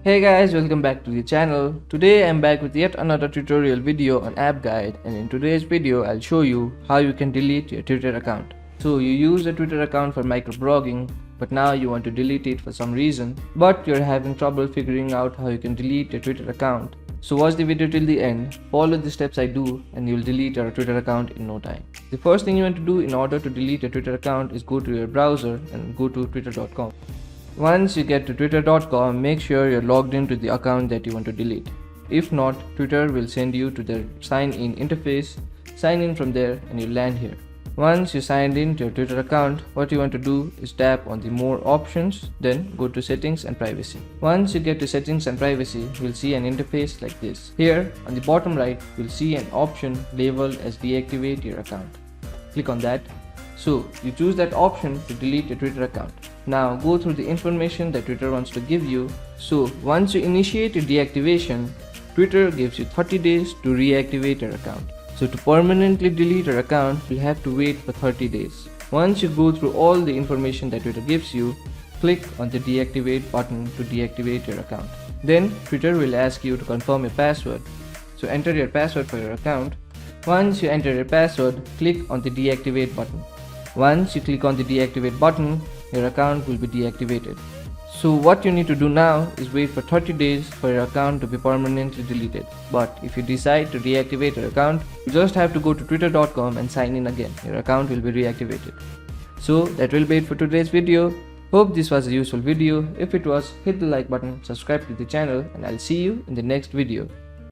Hey guys, welcome back to the channel. Today I'm back with yet another tutorial video on app guide, and in today's video I'll show you how you can delete your Twitter account. So you use a Twitter account for microblogging, but now you want to delete it for some reason, but you're having trouble figuring out how you can delete your Twitter account. So watch the video till the end, follow the steps I do, and you'll delete your Twitter account in no time. The first thing you want to do in order to delete your Twitter account is go to your browser and go to twitter.com. Once you get to twitter.com, make sure you're logged into the account that you want to delete. If not, Twitter will send you to their sign-in interface. Sign in from there and you'll land here. Once you signed in to your Twitter account, what you want to do is tap on the more options, then go to settings and privacy. Once you get to settings and privacy, you'll see an interface like this. Here on the bottom right, you'll see an option labeled as deactivate your account. Click on that. So you choose that option to delete your Twitter account. Now go through the information that Twitter wants to give you. So once you initiate your deactivation, Twitter gives you 30 days to reactivate your account. So to permanently delete your account, you'll have to wait for 30 days. Once you go through all the information that Twitter gives you, click on the deactivate button to deactivate your account. Then Twitter will ask you to confirm your password. So enter your password for your account. Once you enter your password, click on the deactivate button. Once you click on the deactivate button, your account will be deactivated. So what you need to do now is wait for 30 days for your account to be permanently deleted. But if you decide to deactivate your account, you just have to go to twitter.com and sign in again. Your account will be reactivated. So that will be it for today's video. Hope this was a useful video. If it was, hit the like button, subscribe to the channel, and I'll see you in the next video.